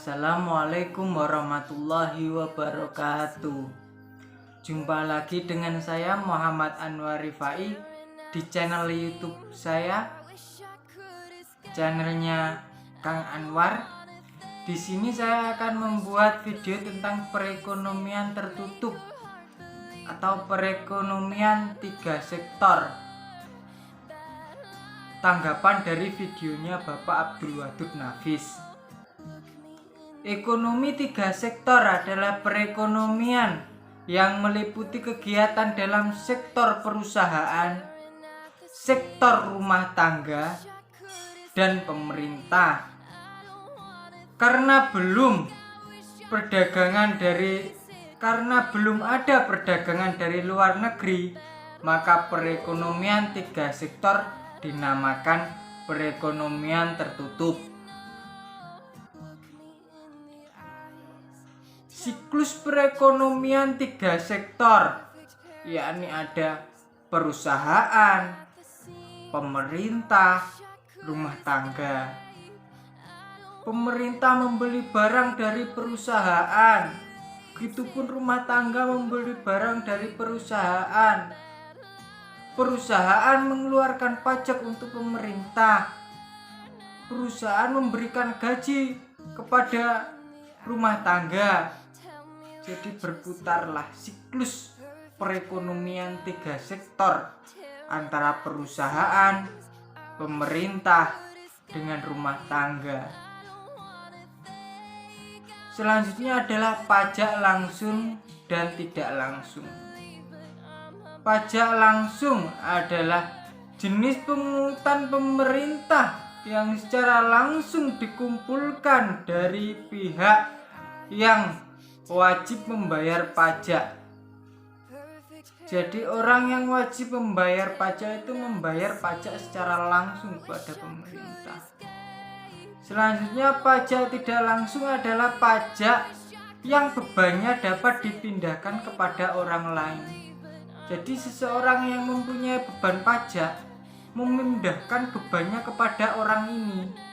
Assalamualaikum warahmatullahi wabarakatuh. Jumpa lagi dengan saya Muhammad Anwar Rifai di channel YouTube saya, channelnya Kang Anwar. Di sini saya akan membuat video tentang perekonomian tertutup atau perekonomian 3 sektor. Tanggapan dari videonya Bapak Abdul Wadud Nafis. Ekonomi 3 sektor adalah perekonomian yang meliputi kegiatan dalam sektor perusahaan, sektor rumah tangga, dan pemerintah. Karena belum ada perdagangan dari luar negeri, maka perekonomian 3 sektor dinamakan perekonomian tertutup. Siklus perekonomian 3 sektor, yakni ada perusahaan, pemerintah, rumah tangga. Pemerintah membeli barang dari perusahaan, begitupun rumah tangga membeli barang dari perusahaan. Perusahaan mengeluarkan pajak untuk pemerintah. Perusahaan memberikan gaji kepada rumah tangga. Jadi berputarlah siklus perekonomian 3 sektor antara perusahaan, pemerintah, dengan rumah tangga. Selanjutnya adalah pajak langsung dan tidak langsung. Pajak langsung adalah jenis pungutan pemerintah yang secara langsung dikumpulkan dari pihak yang wajib membayar pajak. Jadi orang yang wajib membayar pajak itu membayar pajak secara langsung kepada pemerintah. Selanjutnya pajak tidak langsung adalah pajak yang bebannya dapat dipindahkan kepada orang lain. Jadi seseorang yang mempunyai beban pajak memindahkan bebannya kepada orang ini.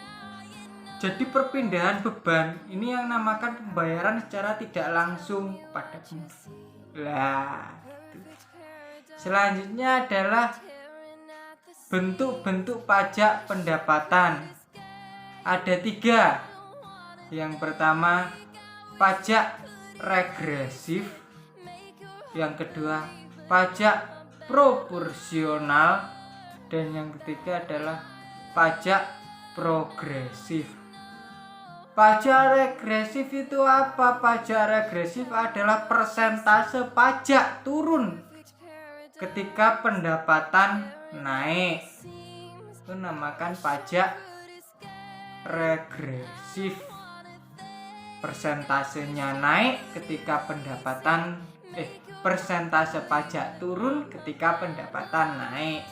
Jadi perpindahan beban ini yang namakan pembayaran secara tidak langsung kepada pemerintah. Selanjutnya adalah bentuk-bentuk pajak pendapatan. Ada 3. Yang pertama, pajak regresif. Yang kedua, pajak proporsional. Dan yang ketiga adalah pajak progresif. Pajak regresif itu apa? Pajak regresif adalah persentase pajak turun ketika pendapatan naik. Itu namakan pajak regresif. Persentasenya naik ketika persentase pajak turun ketika pendapatan naik.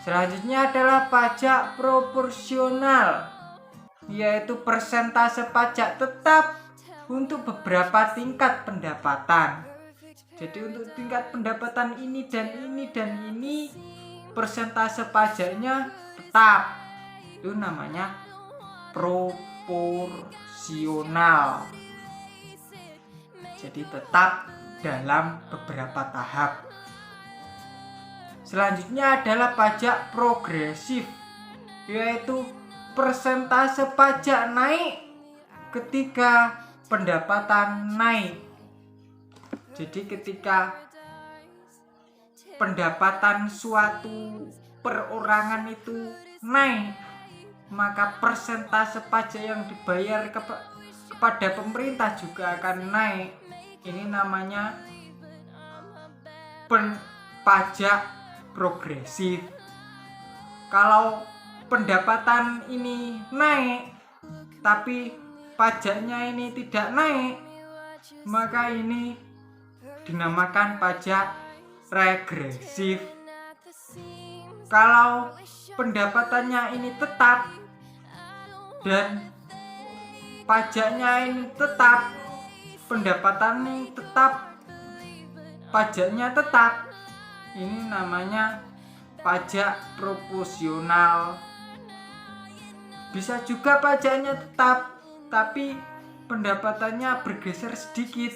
Selanjutnya adalah pajak proporsional, yaitu persentase pajak tetap untuk beberapa tingkat pendapatan. Jadi untuk tingkat pendapatan ini dan ini dan ini, persentase pajaknya tetap. Itu namanya proporsional. Jadi tetap dalam beberapa tahap. Selanjutnya adalah pajak progresif, yaitu persentase pajak naik ketika pendapatan naik. Jadi ketika pendapatan suatu perorangan itu naik, maka persentase pajak yang dibayar kepada pemerintah juga akan naik. Ini namanya pajak progresif. Kalau pendapatan ini naik tapi pajaknya ini tidak naik, maka ini dinamakan pajak regresif. Kalau pendapatannya ini tetap dan pajaknya ini tetap, pendapatannya tetap, pajaknya tetap, ini namanya pajak proporsional. Bisa juga pajaknya tetap, tapi pendapatannya bergeser sedikit.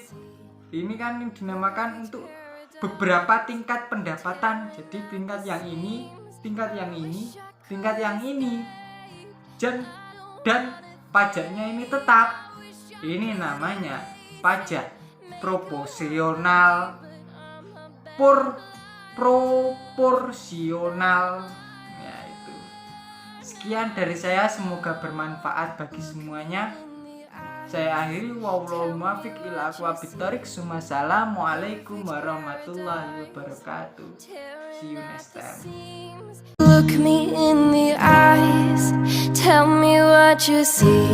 Ini kan yang dinamakan untuk beberapa tingkat pendapatan. Jadi tingkat yang ini, tingkat yang ini, tingkat yang ini. Dan pajaknya ini tetap. Ini namanya pajak proporsional. Proporsional. Ya itu. Sekian dari saya, semoga bermanfaat bagi semuanya. Saya akhiri, wallahu muwaffiq ila aqwamit thoriq. Assalamualaikum warahmatullahi wabarakatuh. See you next time. Look me in the eyes, tell me what you see.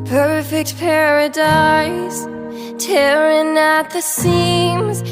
Perfect paradise, tearing at the seams.